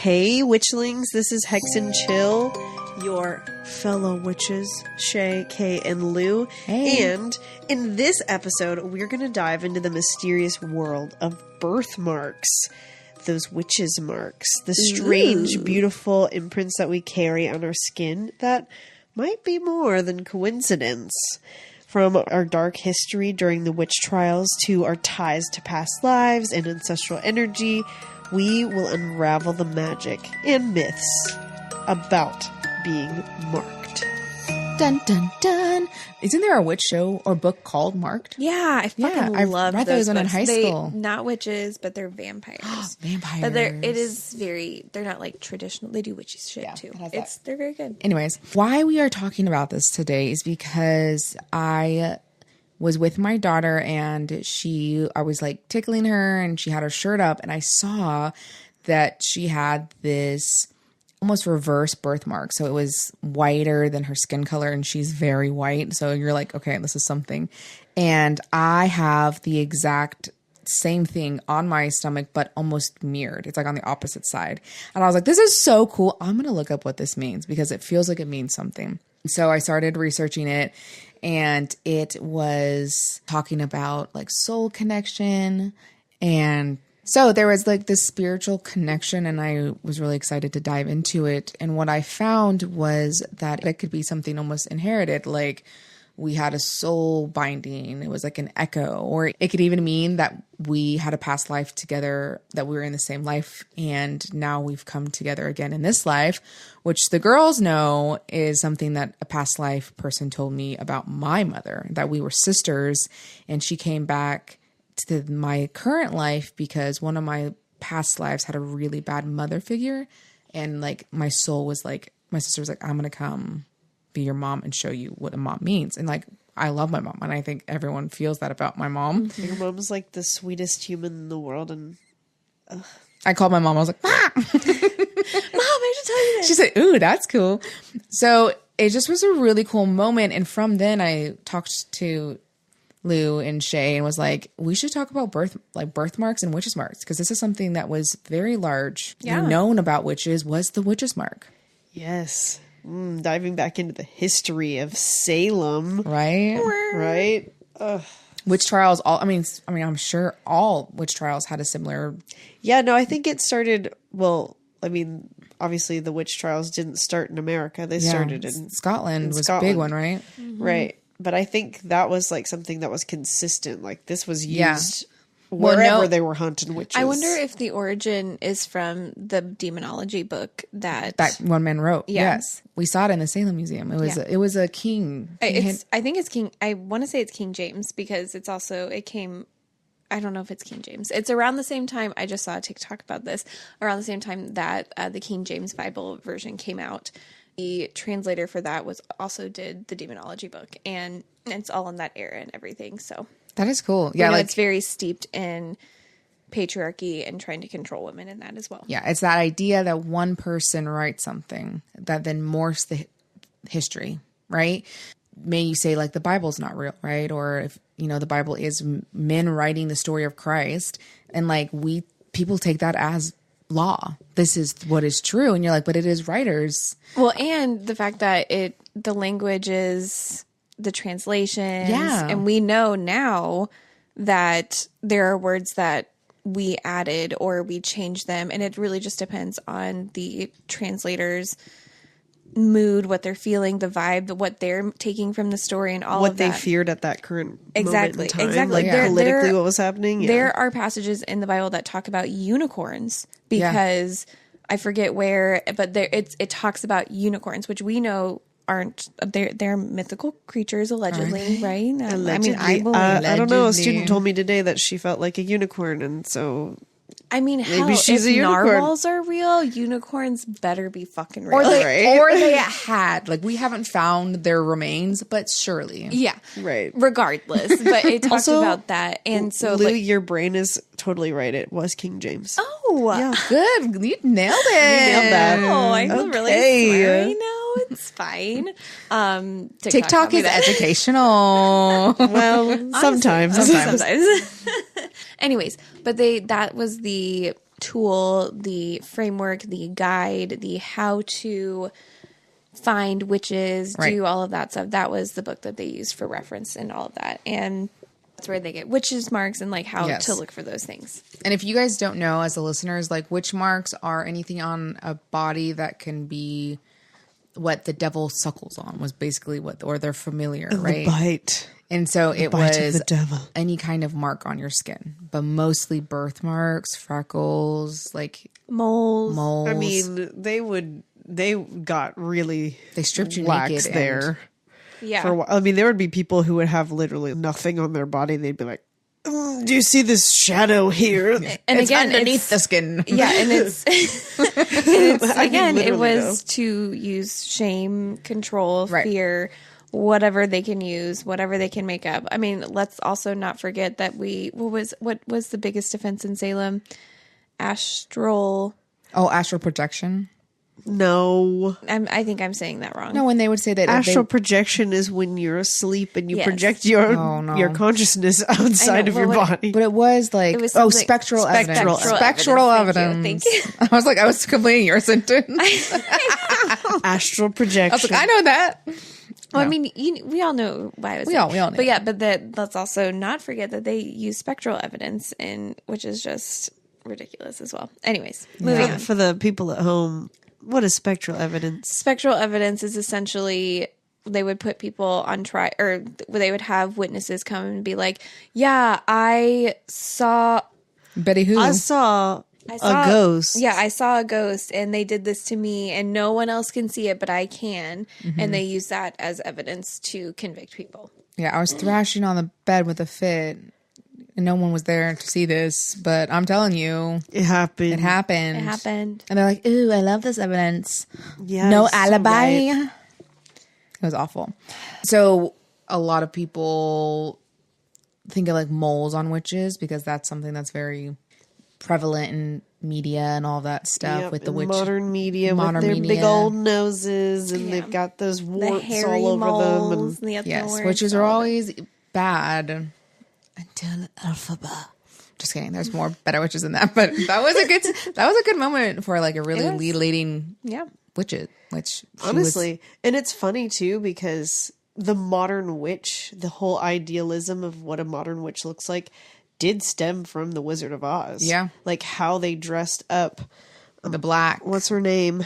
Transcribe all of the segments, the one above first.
Hey witchlings, this is Hex and Chill, your fellow witches, Shay, Kay, and Lou. Hey. And in this episode, we're going to dive into the mysterious world of birthmarks. Those witches' marks. The strange, beautiful imprints that we carry on our skin that might be more than coincidence. From our dark history during the witch trials to our ties to past lives and ancestral energy, we will unravel the magic and myths about being marked. Dun, dun, dun. Isn't there a witch show or book called Marked? Yeah, I fucking love read those those in books. high school. Not witches, but they're vampires. Vampires. But they're not like traditional. They do witchy shit too. it has They're very good. Anyways, why we are talking about this today is because I was with my daughter and I was like tickling her and she had her shirt up and I saw that she had this almost reverse birthmark. So it was whiter than her skin color and she's very white. So you're like, okay, this is something. And I have the exact same thing on my stomach, but almost mirrored. It's like on the opposite side. And I was like, this is so cool. I'm going to look up what this means because it feels like it means something. So I started researching it and it was talking about like soul connection. And so there was like this spiritual connection and I was really excited to dive into it. And what I found was that it could be something almost inherited, like we had a soul binding. It was like an echo, or it could even mean that we had a past life together, that we were in the same life. And now we've come together again in this life, which the girls know is something that a past life person told me about my mother, that we were sisters. And she came back to my current life because one of my past lives had a really bad mother figure. And like my soul was like, my sister was like, I'm going to come be your mom and show you what a mom means. And like, I love my mom. And I think everyone feels that about my mom. Your mom's like the sweetest human in the world. And I called my mom. I was like, Mom, Mom, I have to tell you this. she said, ooh, that's cool. So it just was a really cool moment. And from then I talked to Lou and Shay and was like, we should talk about birthmarks and witches' marks. Because this is something that was very large. Yeah. Known about witches was the witches' mark. yes, diving back into the history of Salem. Right? Ugh. Witch trials, I'm sure all witch trials had a similar. Yeah, no, I think it started, obviously the witch trials didn't start in America. They started in Scotland. Was a big one, right? Mm-hmm. Right. But I think that was like something that was consistent. Like this was used wherever they were hunting witches. I wonder if the origin is from the Daemonologie book that one man wrote. Yeah. Yes, we saw it in the Salem Museum. It was a king. I think it's King. I want to say it's King James because it's also I don't know if it's King James. It's around the same time. I just saw a TikTok about this. Around the same time that the King James Bible version came out, the translator for that also did the Daemonologie book, and it's all in that era and everything. So that is cool. Yeah, it's very steeped in patriarchy and trying to control women in that as well. Yeah, it's that idea that one person writes something that then morphs the history, right? May you say like the Bible's not real, right? Or if the Bible is men writing the story of Christ, and like people take that as law. This is what is true, and you're like, but it is writers. Well, and the fact that the language is the translations, and we know now that there are words that we added or we changed them, and it really just depends on the translator's mood, what they're feeling, the vibe, what they're taking from the story, and all what of that. What they feared at that current moment in time. Exactly. Like politically what was happening. Yeah. There are passages in the Bible that talk about unicorns because I forget where, but it talks about unicorns, which we know aren't, they're mythical creatures allegedly, right? Allegedly. I believe. I don't know. A student told me today that she felt like a unicorn, and so maybe she's if a unicorn. narwhals are real, unicorns better be fucking real. Or they had. Like, we haven't found their remains, but surely. Yeah. Right. Regardless. But it talks about that. And so, Lou, your brain is totally right. It was King James. Oh. Yeah. Good. You nailed it. You nailed that. Oh, I feel really sweary now. It's fine. TikTok is educational. Well, sometimes. Anyways, but that was the tool, the framework, the guide, the how to find witches, do all of that stuff. That was the book that they used for reference and all of that. And that's where they get witches marks and like how to look for those things. And if you guys don't know, as the listeners, like witch marks are anything on a body that can be what the devil suckles on, was basically what, or they're familiar, right? The bite. And so it was the devil. Any kind of mark on your skin, but mostly birthmarks, freckles, like moles. I mean, they got really they stripped you lax naked there. Yeah. For a while. I mean, there would be people who would have literally nothing on their body. They'd be like, do you see this shadow here? And it's again, underneath the skin. Yeah, and it's again, it was to use shame, control, fear, whatever they can use, whatever they can make up. I mean, let's also not forget that what was the biggest offense in Salem? Astral projection. No. I think I'm saying that wrong. No, when they would say that astral projection is when you're asleep and you project your consciousness outside of your body. But it was like spectral evidence. Spectral evidence. Thank you. I was completing your sentence. Astral projection. I was like, I know that. Well, I mean, we all know why it was. We all know. But yeah, let's also not forget that they use spectral evidence, which is just ridiculous as well. Anyways, moving on. For the people at home, what is spectral evidence? Spectral evidence is essentially they would put people on trial, or they would have witnesses come and be like, "Yeah, I saw Betty who? I saw a ghost. Yeah, I saw a ghost, and they did this to me, and no one else can see it, but I can." Mm-hmm. And they use that as evidence to convict people. Yeah, I was thrashing on the bed with a fit. And no one was there to see this, but I'm telling you, it happened. It happened. And they're like, "Ooh, I love this evidence." Yeah, no alibi. So it was awful. So a lot of people think of like moles on witches because that's something that's very prevalent in media and all that stuff with the witch. Modern media with their big old noses and they've got those warts all over them. And yes, witches are always bad. Until Alphaba. Just kidding. There's more better witches than that, but that was a good moment for like a really leading witch. Which honestly, and it's funny too because the modern witch, the whole idealism of what a modern witch looks like, did stem from the Wizard of Oz. Yeah, like how they dressed up. The black. What's her name?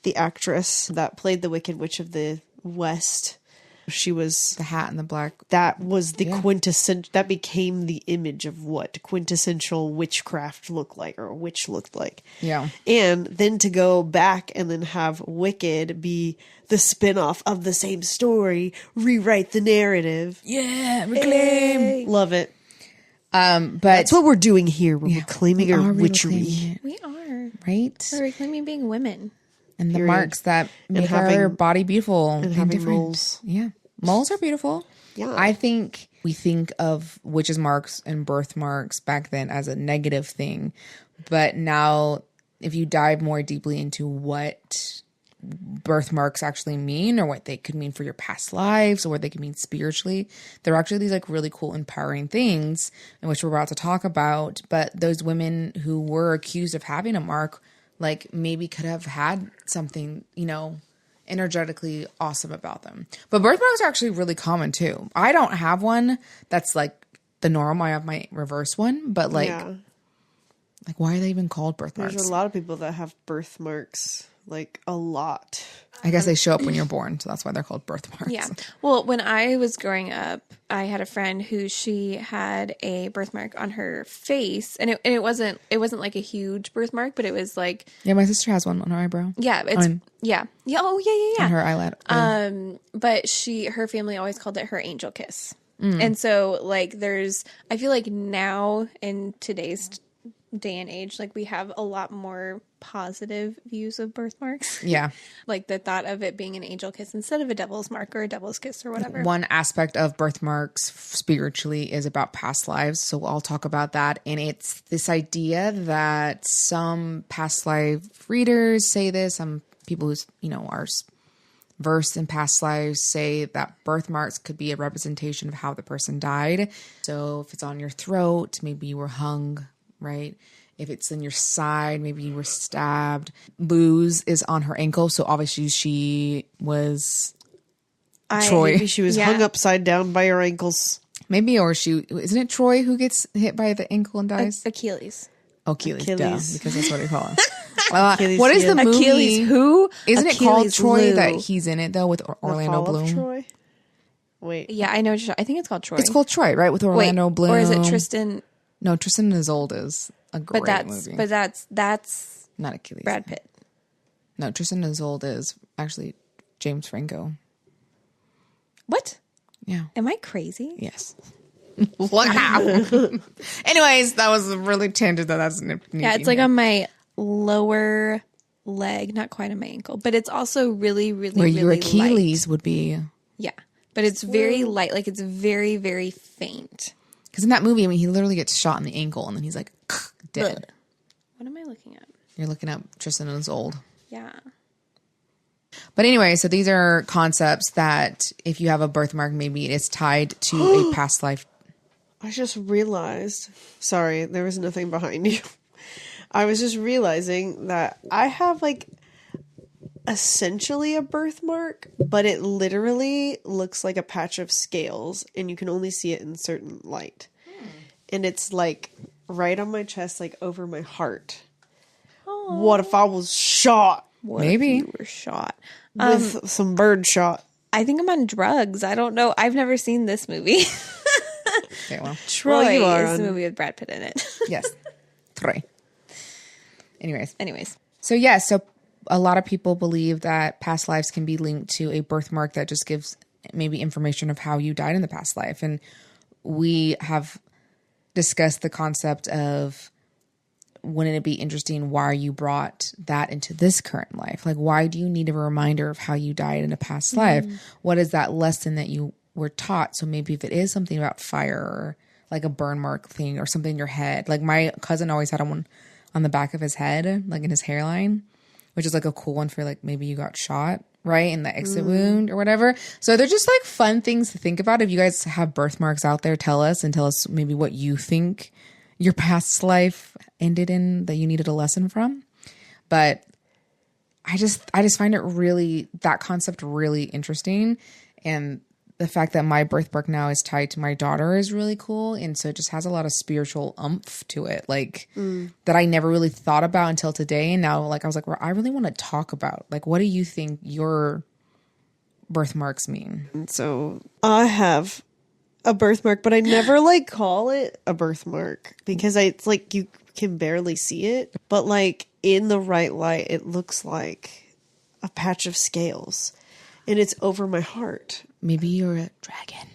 The actress that played the Wicked Witch of the West. She was the hat and the black. That was the quintessential. That became the image of what quintessential witchcraft looked like, or a witch looked like. Yeah. And then to go back and then have Wicked be the spinoff of the same story, rewrite the narrative. Yeah, reclaim. Love it. But that's what we're doing here. We're reclaiming our witchery. We are right. We're reclaiming being women. And the marks that make our body beautiful and having moles. Yeah. Moles are beautiful. Yeah. I think we think of witches' marks and birthmarks back then as a negative thing. But now, if you dive more deeply into what birthmarks actually mean, or what they could mean for your past lives, or what they could mean spiritually, they're actually these like really cool, empowering things, in which we're about to talk about. But those women who were accused of having a mark, like maybe could have had something, energetically awesome about them. But birthmarks are actually really common too. I don't have one that's like the norm. I have my reverse one, but like why are they even called birthmarks? There's a lot of people that have birthmarks, like a lot. I guess they show up when you're born, so that's why they're called birthmarks. Yeah. Well, when I was growing up, I had a friend who she had a birthmark on her face, and it wasn't like a huge birthmark, but it was like my sister has one on her eyebrow. Yeah, it's on her eyelid. But her family always called it her angel kiss, and so like I feel like now in today's day and age, like we have a lot more positive views of birthmarks. Yeah. Like the thought of it being an angel kiss instead of a devil's mark or a devil's kiss or whatever. One aspect of birthmarks spiritually is about past lives. So I'll talk about that. And it's this idea that some past life readers say this, some people who, are versed in past lives say that birthmarks could be a representation of how the person died. So if it's on your throat, maybe you were hung, right? if it's in your side, maybe you were stabbed. Luz is on her ankle, so obviously she was Troy. Maybe she was hung upside down by her ankles. Maybe, or isn't it Troy who gets hit by the ankle and dies? Achilles. Achilles, duh, because that's what they call him. What is the movie? Achilles who? Isn't Achilles it called Troy Lou. that he's in it though with Orlando Bloom? Troy? Wait. Yeah, I know. I think it's called Troy. It's called Troy, right? With Orlando Bloom. Or is it Tristan? No, Tristan is Old is a great movie. But that's not Achilles. Brad Pitt. No, Tristan is Old is actually James Franco. What? Yeah. Am I crazy? Yes. Wow. Anyways, that was a really tangent. That's yeah. It's like on my lower leg, not quite on my ankle, but it's also really, really, where really your Achilles light. Would be. Yeah, but it's very light. Like it's very, very faint. Because in that movie, I mean, he literally gets shot in the ankle and then he's like dead. Ugh. What am I looking at? You're looking at Tristan is Old. Yeah. But anyway, so these are concepts that if you have a birthmark, maybe it is tied to a past life. I just realized. Sorry, there was nothing behind you. I was just realizing that I have like essentially a birthmark, but it literally looks like a patch of scales and you can only see it in certain light. And it's like right on my chest, like over my heart. Aww. What if I was shot? Maybe you were shot with some bird shot. I think I'm on drugs. I don't know. I've never seen this movie. Okay, well, Troy is the movie with Brad Pitt in it. Yes, Troy. Anyways. So so a lot of people believe that past lives can be linked to a birthmark that just gives maybe information of how you died in the past life. And we have discussed the concept of, wouldn't it be interesting why you brought that into this current life? Like, why do you need a reminder of how you died in a past life? What is that lesson that you were taught? So maybe if it is something about fire or like a burn mark thing or something in your head, like my cousin always had one on the back of his head, like in his hairline, which is like a cool one for like maybe you got shot, right? In the exit wound or whatever. So they're just like fun things to think about. If you guys have birthmarks out there, tell us maybe what you think your past life ended in that you needed a lesson from. But I just find it really, that concept really interesting. And the fact that my birthmark now is tied to my daughter is really cool. And so it just has a lot of spiritual oomph to it, like that I never really thought about until today. And now like I was like, well, I really want to talk about, like, what do you think your birthmarks mean? And so I have a birthmark, but I never like call it a birthmark because it's like you can barely see it, but like in the right light, it looks like a patch of scales and it's over my heart. Maybe you're a dragon.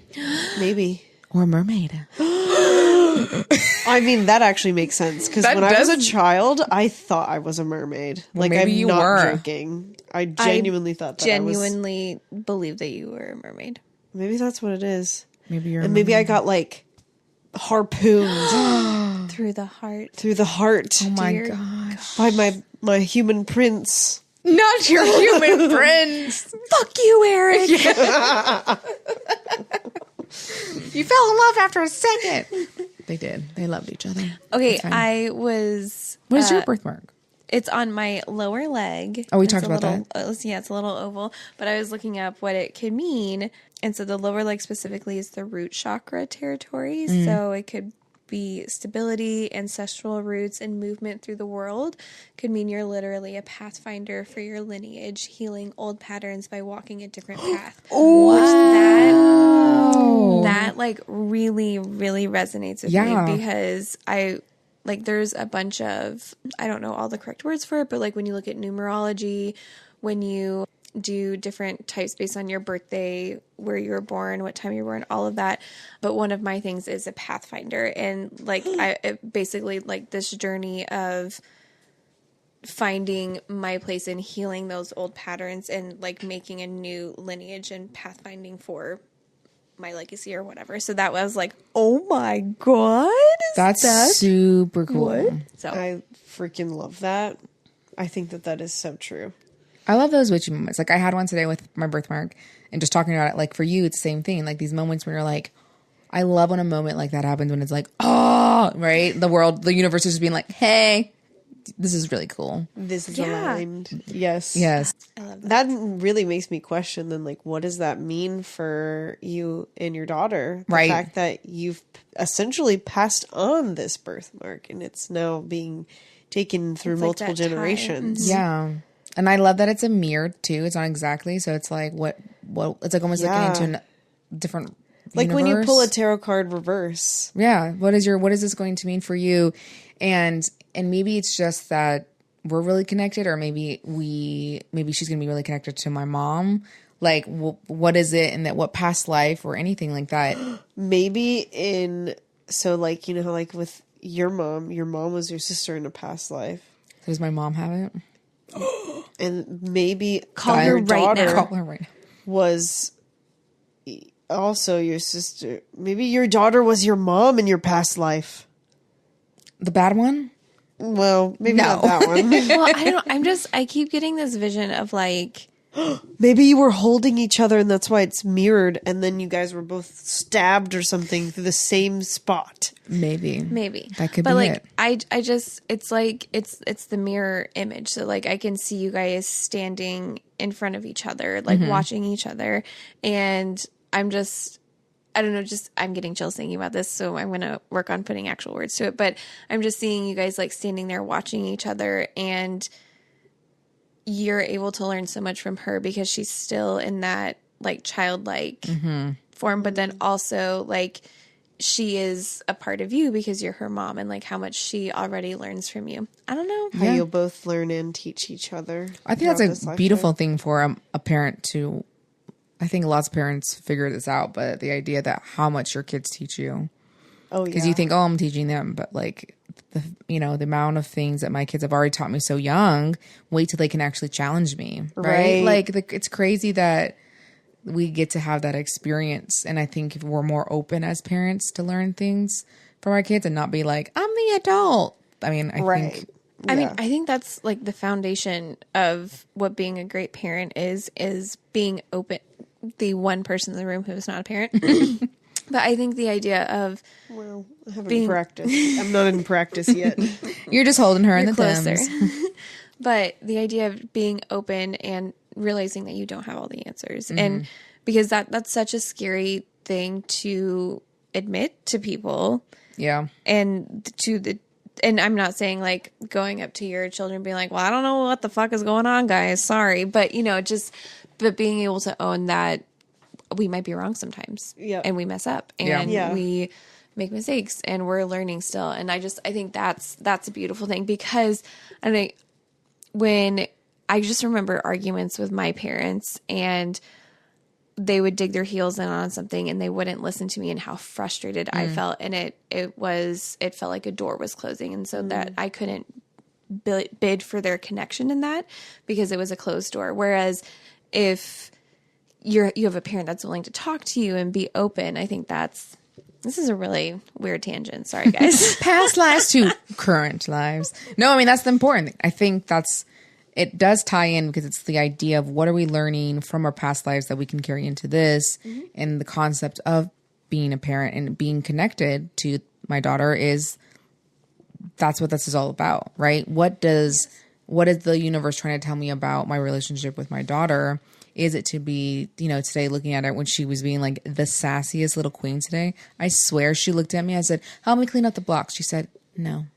Maybe. Or a mermaid. I mean, that actually makes sense because when I was a child, I thought I was a mermaid. Well, like, maybe I'm you not were. joking. I genuinely thought that genuinely believe that you were a mermaid. Maybe that's what it is. Maybe you're and maybe I got like harpooned through the heart. Through the heart. Oh my gosh. By my human prince. Not your human prince. Fuck you, Eric. You fell in love after a second. They did. They loved each other. Okay, I was... What is your birthmark? It's on my lower leg. Oh, we talked about that. Yeah, it's a little oval. But I was looking up what it could mean. And so the lower leg specifically is the root chakra territory. So it could be stability, ancestral roots, and movement through the world. Could mean you're literally a pathfinder for your lineage, healing old patterns by walking a different path. That like really, really resonates with me because there's a bunch of, I don't know all the correct words for it, but like when you look at numerology, when you do different types based on your birthday, where you were born, what time you were born, all of that. But one of my things is a pathfinder. And like, basically like this journey of finding my place in healing those old patterns and like making a new lineage and pathfinding for my legacy or whatever. So that was like, oh my God. That's super cool. What? So I freaking love that. I think that is so true. I love those witchy moments. Like I had one today with my birthmark and just talking about it. Like for you, it's the same thing. Like these moments where you're like, I love when a moment like that happens, when it's like, oh, right? The universe is just being like, hey, this is really cool. This is aligned. Yes. Yes. I love that. That really makes me question then, like, what does that mean for you and your daughter? The Right. fact that you've essentially passed on this birthmark and it's now being taken through It's like multiple that tie. generations. Yeah. And I love that it's a mirror too. It's not exactly. So it's like, what it's like almost looking into a different Like when you universe. pull a tarot card reverse. Yeah. What is this going to mean for you? And maybe it's just that we're really connected, or maybe she's going to be really connected to my mom. Like, what is it in that, what past life or anything like that? Maybe so like, you know how like with your mom was your sister in a past life. Does my mom have it? And maybe Call your her right daughter now. Call her right now. was also your sister. Maybe your daughter was your mom in your past life. The bad one? Well, maybe No. not that one. Well, I don't know. I keep getting this vision of like, Maybe you were holding each other and that's why it's mirrored, and then you guys were both stabbed or something through the same spot. Maybe. That could but be like, it. I just, it's like, it's the mirror image. So like, I can see you guys standing in front of each other, like watching each other. And I'm just, I don't know, just, I'm getting chills thinking about this. So I'm going to work on putting actual words to it. But I'm just seeing you guys like standing there watching each other, and you're able to learn so much from her because she's still in that like childlike form. But then also like, she is a part of you because you're her mom, and like how much she already learns from you. I don't know. How you'll both learn and teach each other. I think that's a beautiful thing for a parent to. I think lots of parents figure this out, but the idea that how much your kids teach you. Oh, yeah. Because you think, oh, I'm teaching them, but like, the amount of things that my kids have already taught me so young, wait till they can actually challenge me, right? Like, it's crazy that we get to have that experience. And I think if we're more open as parents to learn things from our kids and not be like, I'm the adult. I mean, I think. I mean, I think that's like the foundation of what being a great parent is being open. The one person in the room who is not a parent. But I think the idea of, Well, I haven't practiced. I'm not in practice yet. You're just holding her in the closer. thumbs. But the idea of being open and realizing that you don't have all the answers. And because that's such a scary thing to admit to people. Yeah. And and I'm not saying like going up to your children being like, well, I don't know what the fuck is going on, guys. Sorry. But but being able to own that we might be wrong sometimes. Yeah. And we mess up and we make mistakes and we're learning still. And I think that's a beautiful thing, because when I just remember arguments with my parents, and they would dig their heels in on something and they wouldn't listen to me, and how frustrated I felt. And it felt like a door was closing. And so that I couldn't bid for their connection in that, because it was a closed door. Whereas if you have a parent that's willing to talk to you and be open, I think this is a really weird tangent. Sorry, guys. Past lives to current lives. No, I mean, that's the important thing. I think it does tie in, because it's the idea of what are we learning from our past lives that we can carry into this, and the concept of being a parent and being connected to my daughter that's what this is all about, right? What is the universe trying to tell me about my relationship with my daughter? Is it to be, today looking at her when she was being like the sassiest little queen today, I swear she looked at me. I said, help me clean up the blocks. She said, no.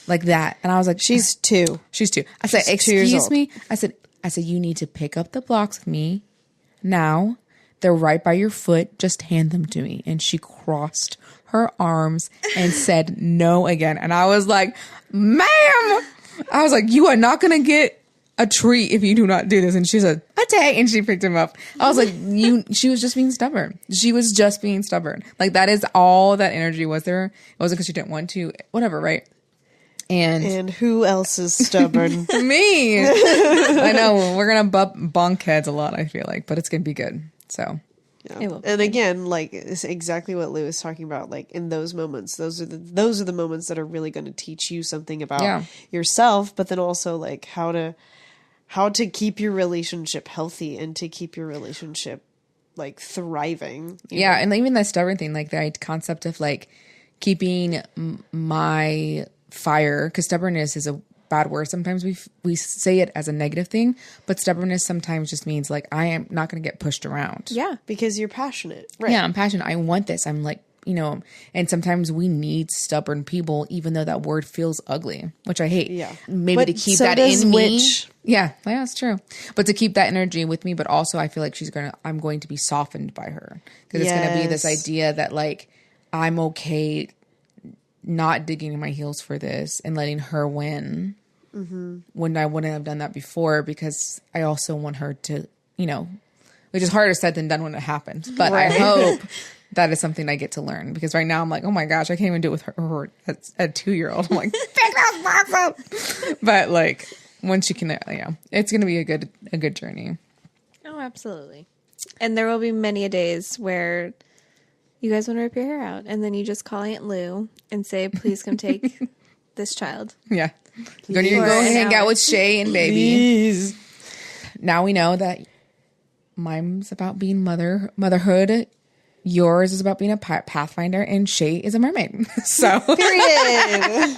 Like that. And I was like, She's 2. She's 2. I said, She's 2 years excuse old. me. I said, you need to pick up the blocks with me now. They're right by your foot. Just hand them to me. And she crossed her arms and said no again. And I was like, ma'am. I was like, you are not going to get a treat if you do not do this. And she said, okay. And she picked him up. I was like, she was just being stubborn. She was just being stubborn. Like, that is all that energy was there. It wasn't because she didn't want to, whatever. Right. And who else is stubborn? me. I know we're going to bunk heads a lot, I feel like, but it's going to be good. So. Yeah. And again, like, it's exactly what Lou is talking about. Like, in those moments, those are the moments that are really going to teach you something about yourself, but then also like how to keep your relationship healthy and to keep your relationship like thriving. Yeah. And even that stubborn thing, like the concept of like keeping my fire, because stubbornness is a bad word. Sometimes we say it as a negative thing, but stubbornness sometimes just means like, I am not going to get pushed around. Yeah. Because you're passionate. Right. Yeah. I'm passionate. I want this. I'm like, you know, and sometimes we need stubborn people, even though that word feels ugly, which I hate. Yeah. Maybe but to keep so that in me. Yeah, it's true. But to keep that energy with me, but also I feel like I'm going to be softened by her. Because it's going to be this idea that like, I'm okay not digging in my heels for this and letting her win when I wouldn't have done that before, because I also want her to, you know, which is harder said than done when it happens. But I hope that is something I get to learn, because right now I'm like, oh my gosh, I can't even do it with her a 2-year-old. I'm like, pick those blocks up. But like, once she can, it's going to be a good journey. Oh, absolutely. And there will be many a days where you guys want to rip your hair out, and then you just call Aunt Lou and say, please come take this child. Yeah. You're going to go hang out with Shay and baby. Please. Now we know that mine's about being motherhood. Yours is about being a pathfinder, and Shay is a mermaid. So, period.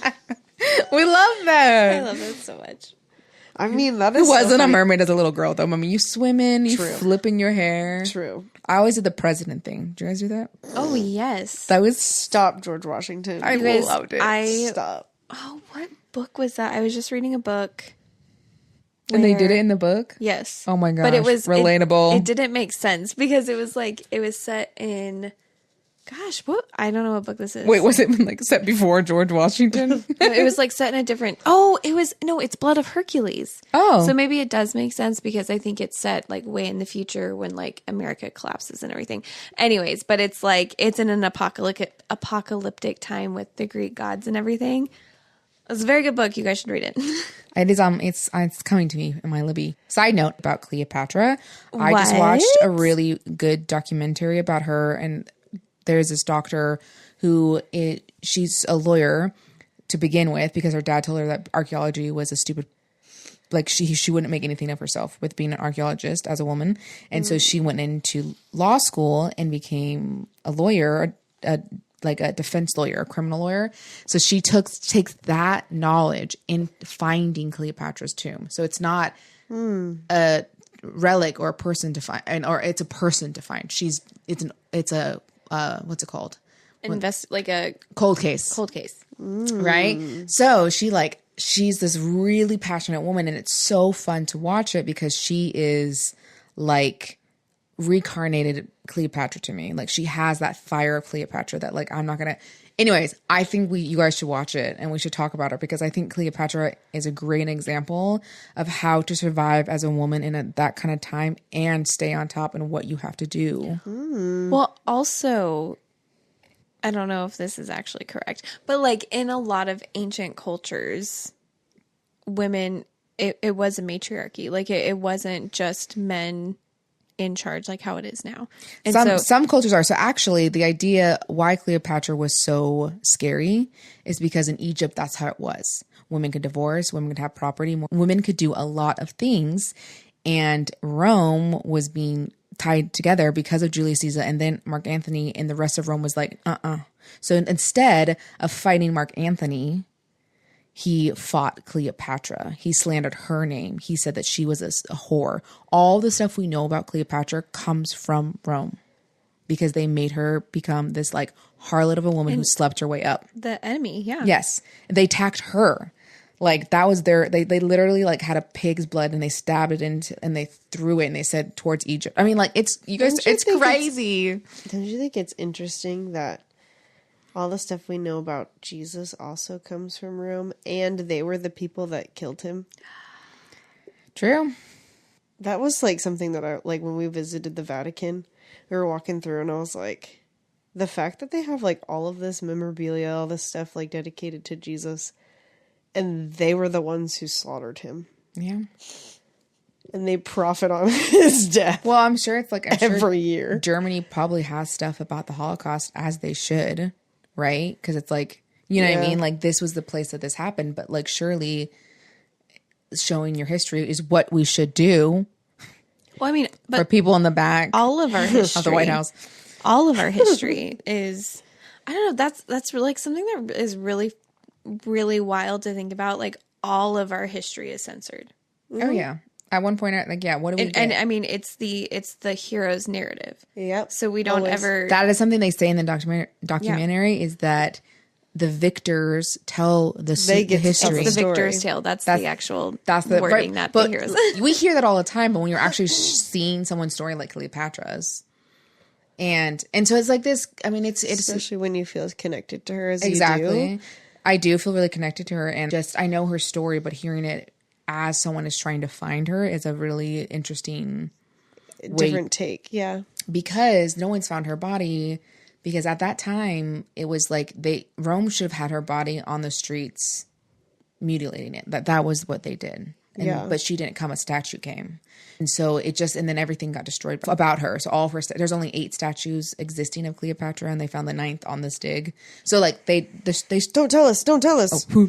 We love that. I love it so much. I mean, that is. Who wasn't a mermaid as a little girl, though? I mean, you swimming, you flipping your hair. True. I always did the president thing. Did you guys do that? Oh yes. That was Stop, George Washington. I loved it. Stop. Oh, what book was that? I was just reading a book. And they did it in the book? Yes. Oh my gosh. But it was relatable. It didn't make sense because it was set in, gosh, what? I don't know what book this is. Wait, was it like set before George Washington? No, it was like set in a different, it's Blood of Hercules. Oh. So maybe it does make sense because I think it's set like way in the future when like America collapses and everything. Anyways, but it's like, it's in an apocalyptic time with the Greek gods and everything. It's a very good book. You guys should read it. It is. It's coming to me in my Libby. Side note about Cleopatra. I just watched a really good documentary about her, and there's this doctor she's a lawyer to begin with, because her dad told her that archaeology was a stupid, like she wouldn't make anything of herself with being an archaeologist as a woman, and so she went into law school and became a lawyer, like a defense lawyer, a criminal lawyer. So she takes that knowledge in finding Cleopatra's tomb. So it's not a relic or a person to find, or it's a person to find. It's a what's it called? Like a cold case. Cold case. Right? So she's this really passionate woman, and it's so fun to watch it because she is like reincarnated Cleopatra to me. Like, she has that fire of Cleopatra that, like, I'm not gonna. Anyways, I think you guys should watch it and we should talk about it, because I think Cleopatra is a great example of how to survive as a woman in that kind of time and stay on top and what you have to do. Well, also, I don't know if this is actually correct, but like in a lot of ancient cultures, women, it was a matriarchy. Like it wasn't just men in charge like how it is now. And some cultures are. So actually the idea why Cleopatra was so scary is because in Egypt, that's how it was. Women could divorce, women could have property, women could do a lot of things. And Rome was being tied together because of Julius Caesar and then Mark Antony, and the rest of Rome was like, So instead of fighting Mark Antony, he fought Cleopatra. He slandered her name. He said that she was a whore. All the stuff we know about Cleopatra comes from Rome, because they made her become this like harlot of a woman who slept her way up. The enemy, yeah. Yes. They attacked her. Like, that was they literally like had a pig's blood and they stabbed it into, and they threw it and they said towards Egypt. I mean, like, it's crazy. Don't you think it's interesting that all the stuff we know about Jesus also comes from Rome, and they were the people that killed him? True. That was like something that I, like when we visited the Vatican, we were walking through and I was like, the fact that they have like all of this memorabilia, all this stuff like dedicated to Jesus, and they were the ones who slaughtered him. Yeah. And they profit on his death. Well, I'm sure it's like every year. Germany probably has stuff about the Holocaust, as they should. Right? Because it's like, you know what I mean? Like, this was the place that this happened, but like, surely showing your history is what we should do. Well, I mean, but for people in the back all of our history of the White House. All of our history is, I don't know, that's really, like, something that is really, really wild to think about. Like, all of our history is censored. Oh yeah. At one point, like, yeah, what do we get? And I mean, it's the hero's narrative. Yep. So we don't ever. That is something they say in the documentary is that the victors tell the history. It's the victor's tale. That's the actual wording that the heroes. We hear that all the time, but when you're actually seeing someone's story like Cleopatra's, and so it's like this. I mean, it's especially when you feel connected to her as you do. I do feel really connected to her, and just I know her story, but hearing it as someone is trying to find her is a really interesting different take. Yeah, because no one's found her body. Because at that time, it was like Rome should have had her body on the streets, mutilating it. That was what they did. But she didn't come. A statue came, and so and then everything got destroyed about her. So all of her there's only 8 statues existing of Cleopatra, and they found the 9th on this dig. So like they don't tell us. Don't say it. We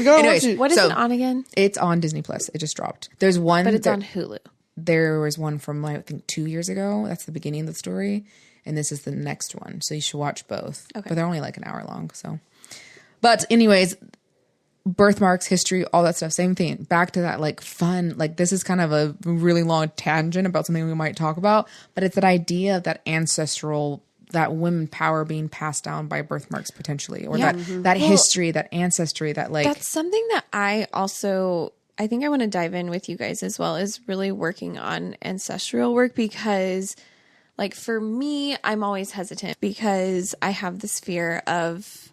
gotta watch it. What is it on again? It's on Disney Plus. It just dropped. There's one, but it's on Hulu. There was one from, I think, 2 years ago. That's the beginning of the story. And this is the next one. So you should watch both. Okay. But they're only like an hour long. So, but anyways, birthmarks, history, all that stuff. Same thing. Back to that like fun. Like this is kind of a really long tangent about something we might talk about. But it's that idea of that ancestral, that women power being passed down by birthmarks potentially. Or that history, that ancestry, that like. That's something that I think I want to dive in with you guys as well, is really working on ancestral work, because like for me, I'm always hesitant because I have this fear of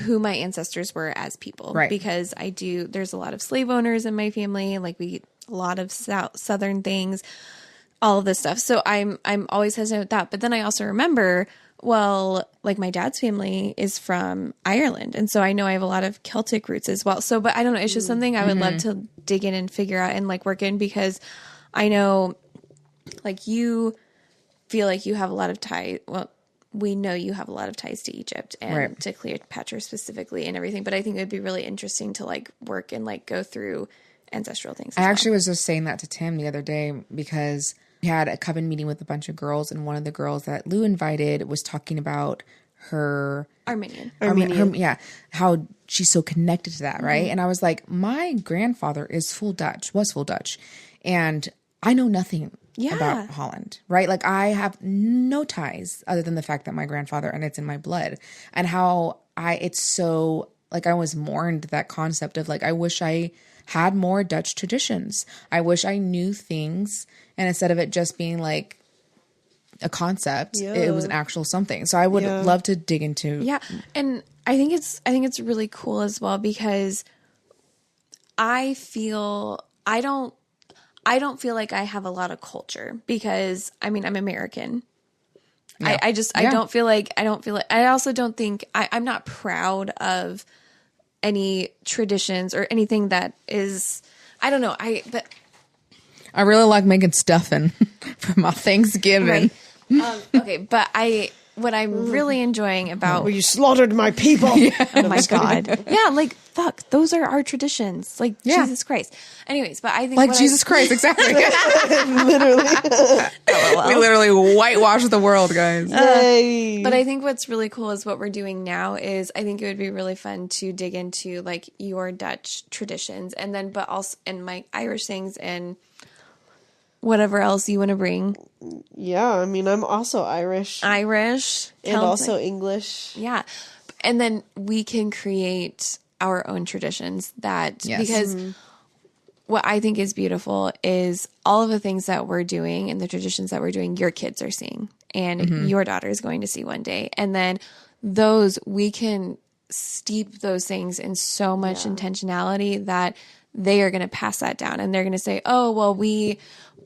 who my ancestors were as people. Right. Because there's a lot of slave owners in my family, like we eat a lot of Southern things, all of this stuff. So I'm always hesitant with that. But then I also remember, well, like my dad's family is from Ireland. And so I know I have a lot of Celtic roots as well. So, but I don't know. It's just something I would love to dig in and figure out and like work in, because I know like you feel like you have a lot of ties. Well, we know you have a lot of ties to Egypt and to Cleopatra specifically and everything. But I think it would be really interesting to like work and like go through ancestral things. I actually was just saying that to Tim the other day, because we had a coven meeting with a bunch of girls, and one of the girls that Lou invited was talking about her Armenian. How she's so connected to that, right? And I was like, my grandfather was full Dutch, and I know nothing about Holland, right? Like I have no ties other than the fact that my grandfather, and it's in my blood, and how it's so like I always mourned that concept of like, I wish I had more Dutch traditions. I wish I knew things, and instead of it just being like a concept, it was an actual something. So I would love to dig into. Yeah. And I think it's really cool as well, because I don't feel like I have a lot of culture, because I mean, I'm American. Yeah. I don't feel like, I also don't think I'm not proud of any traditions or anything that is, I don't know. I really like making stuffing for my Thanksgiving. Right. Okay. But what I'm really enjoying about... Well, you slaughtered my people. Oh my God. Yeah, like, fuck, those are our traditions. Like, Jesus Christ. Anyways, but I think... Like Jesus Christ, exactly. Literally. We literally whitewash the world, guys. But I think what's really cool is what we're doing now is I think it would be really fun to dig into, like, your Dutch traditions, and then, but also, and my Irish things, and whatever else you want to bring. Yeah, I mean, I'm also Irish. And also English. Yeah. And then we can create our own traditions because what I think is beautiful is all of the things that we're doing and the traditions that we're doing, your kids are seeing, and your daughter is going to see one day. And then we can steep those things in so much intentionality that they are going to pass that down, and they're going to say, oh, well, we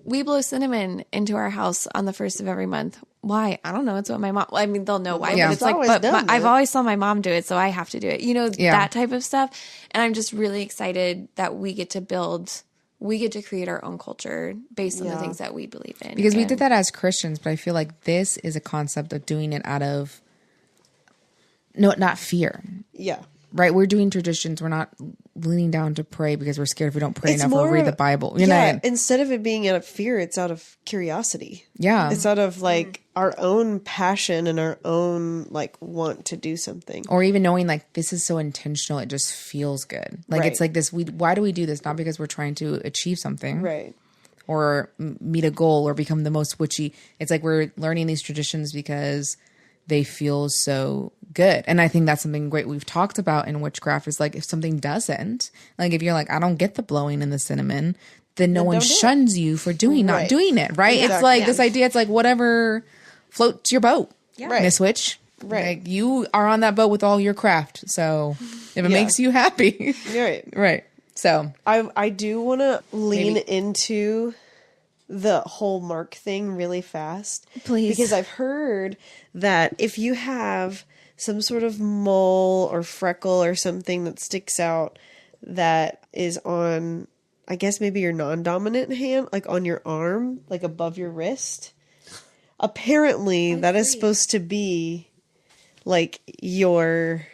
blow cinnamon into our house on the 1st of every month. Why? I don't know. It's what my mom... Well, I mean, they'll know why. But it's like, but I've always saw my mom do it, so I have to do it. You know, that type of stuff. And I'm just really excited that we get to create our own culture based on the things that we believe in. Because we did that as Christians, but I feel like this is a concept of doing it out of... No, not fear. Yeah. right, we're doing traditions. We're not leaning down to pray because we're scared if we don't pray It's enough or more read of- the Bible. Instead of it being out of fear, it's out of curiosity. Yeah. It's out of like our own passion and our own like want to do something. Or even knowing like this is so intentional, it just feels good. Like Right. it's like this. Why do we do this? Not because we're trying to achieve something, Right. or meet a goal or become the most witchy. It's like we're learning these traditions because they feel so good. And I think that's something great we've talked about in witchcraft is like if something doesn't, like if you're like, I don't get the blowing and the cinnamon, then no one don't do it. shuns you for not Right. doing it, right? Exactly. It's like this idea, it's like whatever floats your boat, Right. Miss Witch. Right. Like you are on that boat with all your craft. So if it makes you happy. Right. Right. So I do want to lean into the whole mark thing really fast. Please. Because I've heard that if you have some sort of mole or freckle or something that sticks out that is on, I guess maybe your non-dominant hand, like on your arm, like above your wrist, apparently that is supposed to be like your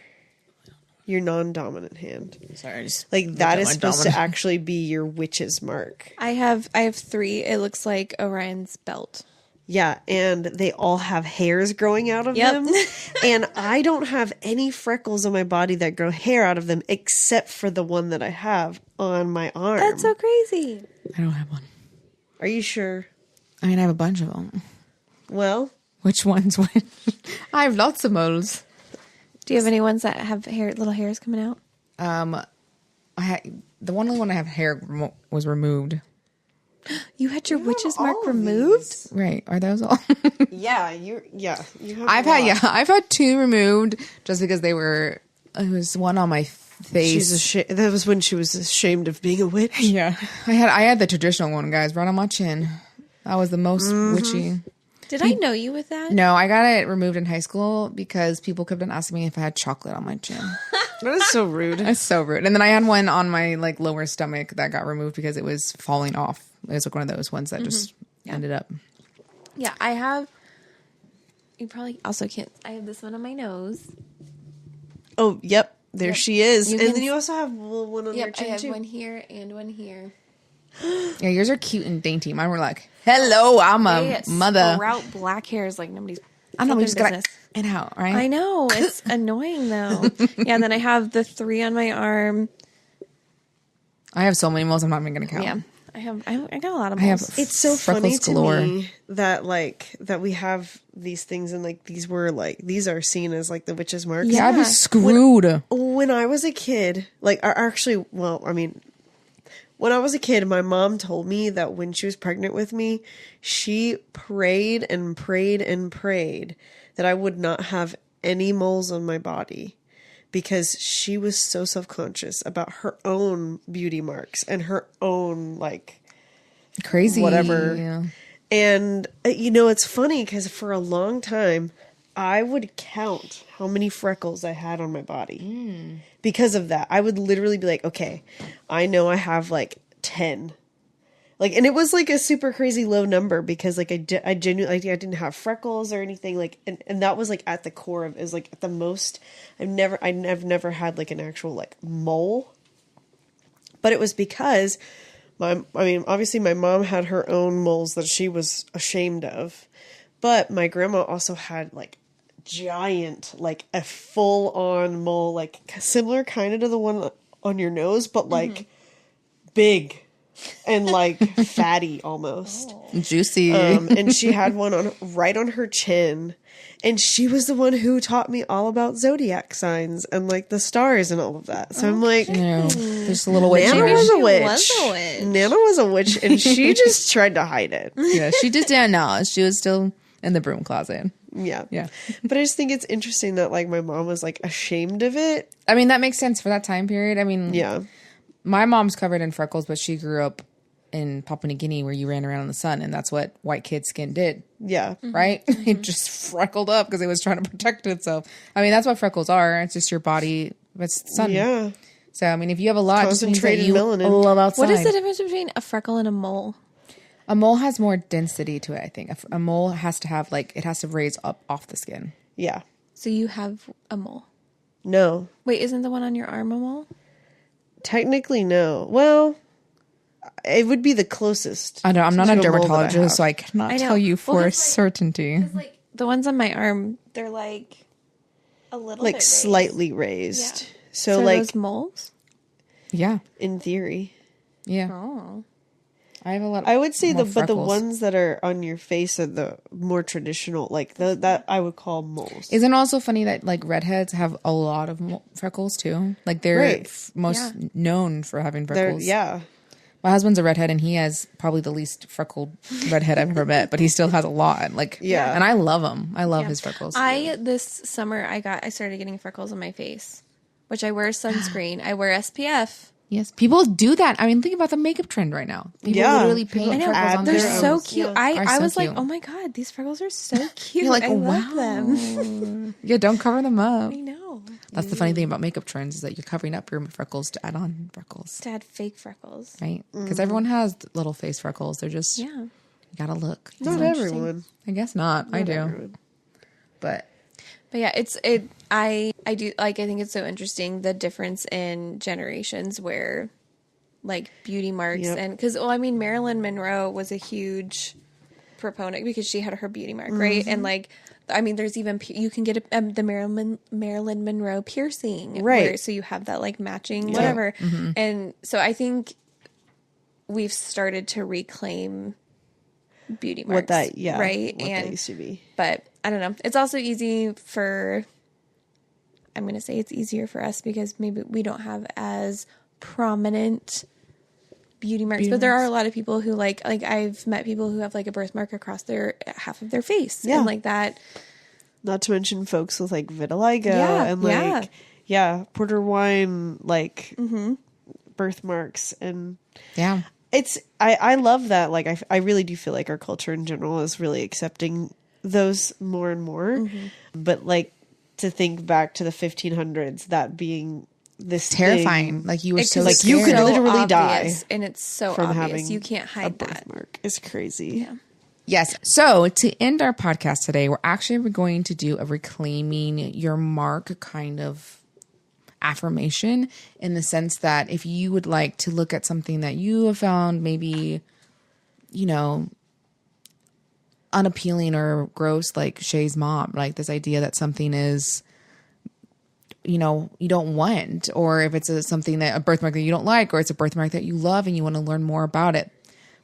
non-dominant hand. sorry, I just Like looked that at is my supposed to dominant. actually be your witch's mark. I have 3. It looks like Orion's belt. Yeah, and they all have hairs growing out of Yep. them. And I don't have any freckles on my body that grow hair out of them except for the one that I have on my arm. That's so crazy. I don't have one. Are you sure? I mean, I have a bunch of them. Well, Which ones? I have lots of moles. Do you have any ones that have little hairs coming out? The only one I have hair was removed. You had your witch's mark all of removed? these. Right? Are those all? yeah, you have I've had 2 removed just because they were. It was one on my face. That was when she was ashamed of being a witch. Yeah, I had the traditional one, guys, right on my chin. That was the most witchy. Did I know you with that? No, I got it removed in high school because people kept on asking me if I had chocolate on my chin. That is so rude. That's so rude. And then I had one on my like lower stomach that got removed because it was falling off. It was like one of those ones that just ended up. Yeah, I have. You probably also can't. I have this one on my nose. Oh, yep. There she is. You And can- then you also have a little one on your Yep, I chin have too. one here and one here. Yeah, yours are cute and dainty. Mine were like, "Hello, I'm a mother." Sprout black hairs like nobody's. I know we just business. got it out, right? I know it's annoying though. Yeah, and then I have the 3 on my arm. I have so many moles. I'm not even gonna count. Yeah, I got a lot of I have moles. It's so funny freckles galore. to me that that we have these things and like these are seen as like the witch's marks. Yeah, I'd be Yeah. screwed. When I was a kid, when I was a kid, my mom told me that when she was pregnant with me, she prayed and prayed and prayed that I would not have any moles on my body because she was so self-conscious about her own beauty marks and her own like Crazy. whatever. Yeah. And, it's funny because for a long time, I would count how many freckles I had on my body. Because of that, I would literally be like, okay, I know I have like 10. Like, and it was like a super crazy low number because like I genuinely, I didn't have freckles or anything like, and that was like at the core of, it was like at the most, I've never had like an actual like mole, but it was because obviously my mom had her own moles that she was ashamed of, but my grandma also had like giant, like a full on mole, like similar kind of to the one on your nose, but like big and like fatty almost. Juicy. And she had one right on her chin. And she was the one who taught me all about zodiac signs and like the stars and all of that. So I'm like, There's a little witch. Nana in her. was a She witch. was a witch. Nana was a witch, and she just tried to hide it. Yeah, she just didn't know. She was still in the broom closet. Yeah. Yeah. But I just think it's interesting that like my mom was like ashamed of it. I mean, that makes sense for that time period. I mean, Yeah. my mom's covered in freckles, but she grew up in Papua New Guinea where you ran around in the sun, and that's what white kid skin did, Yeah. right? It just freckled up because it was trying to protect itself. I mean, that's what freckles are. It's just your body. It's the sun. Yeah. So, I mean, if you have a lot, it just means that Concentrated you melanin. love outside. What is the difference between a freckle and a mole? A mole has more density to it, I think. A mole has to have, like, it has to raise up off the skin. Yeah. So you have a mole. No. Wait, isn't the one on your arm a mole? Technically, no. Well, it would be the closest. I know. I'm not a mole that I dermatologist, so have. I cannot I know. tell you Well, for 'cause, certainty. Like the ones on my arm, they're like a little Like bit raised. slightly raised. Yeah. So are like those moles? Yeah. in theory. Yeah. Oh. I have a lot. I would say more but the freckles. ones that are on your face are the more traditional, like that I would call moles. Isn't it also funny that like redheads have a lot of freckles too? Like they're Right. most known for having freckles. Yeah. My husband's a redhead, and he has probably the least freckled redhead I've ever met, but he still has a lot. Like, Yeah. and I love him. I love his freckles. This summer I started getting freckles on my face, which I wear sunscreen. I wear SPF. Yes, people do that. I mean, think about the makeup trend right now. People literally paint People freckles add on They're their their so own. cute. Yeah. I so was like, cute. oh my god, these freckles are so cute. You're like, I love them. Yeah, don't cover them up. I know. That's the funny thing about makeup trends is that you're covering up your freckles to add on freckles, To add fake freckles. right? Because everyone has little face freckles. They're just you gotta look. Not everyone. I guess not. I do, Everyone. but Yeah, I do like. I think it's so interesting the difference in generations where, like, beauty marks and because Marilyn Monroe was a huge proponent because she had her beauty mark, right? And like, there's even you can get the Marilyn Monroe piercing, right? So you have that like matching whatever, and so I think we've started to reclaim beauty marks, right? What that used to be, but I don't know. It's also easy for. I'm going to say it's easier for us because maybe we don't have as prominent beauty marks, but there are a lot of people who like I've met people who have like a birthmark across their half of their face and like that. Not to mention folks with like vitiligo and like porter wine like birthmarks and it's I love that. Like I really do feel like our culture in general is really accepting those more and more, but like to think back to the 1500s, that being this terrifying. thing, Like you were so like scared. you could literally die, and it's so from obvious. having You can't hide a that. birthmark. It's crazy. Yeah. Yes. So to end our podcast today, we're going to do a reclaiming your mark kind of affirmation, in the sense that if you would like to look at something that you have found maybe, unappealing or gross, like Shay's mom, like this idea that something is, you don't want, or if it's something that a birthmark that you don't like, or it's a birthmark that you love and you want to learn more about it.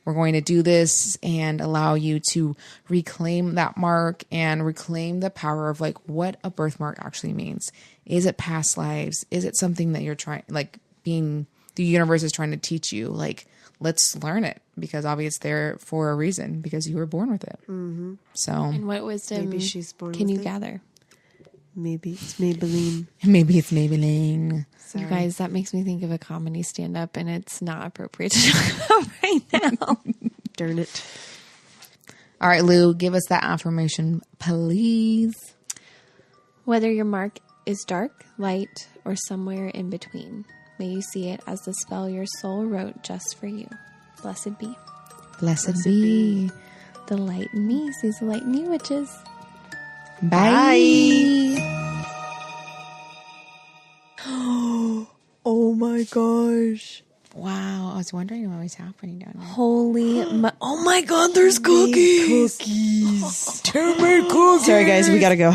We're going to do this and allow you to reclaim that mark and reclaim the power of like what a birthmark actually means. Is it past lives? Is it something that you're trying, like the universe is trying to teach you? Like, let's learn it, because obviously it's there for a reason, because you were born with it. Mm-hmm. So, And what wisdom Maybe she's born can with you it. gather? Maybe it's Maybelline. maybe it's Maybelline. You guys, that makes me think of a comedy stand-up, and it's not appropriate to talk about right now. Darn it. All right, Lou, give us that affirmation, please. Whether your mark is dark, light, or somewhere in between, may you see it as the spell your soul wrote just for you. Blessed be. Blessed be. The light in me sees the light in you, witches. Bye. Oh my gosh. Wow, I was wondering what was happening down there. Oh my god, there's cookies. Cookies. Sorry guys, we gotta go.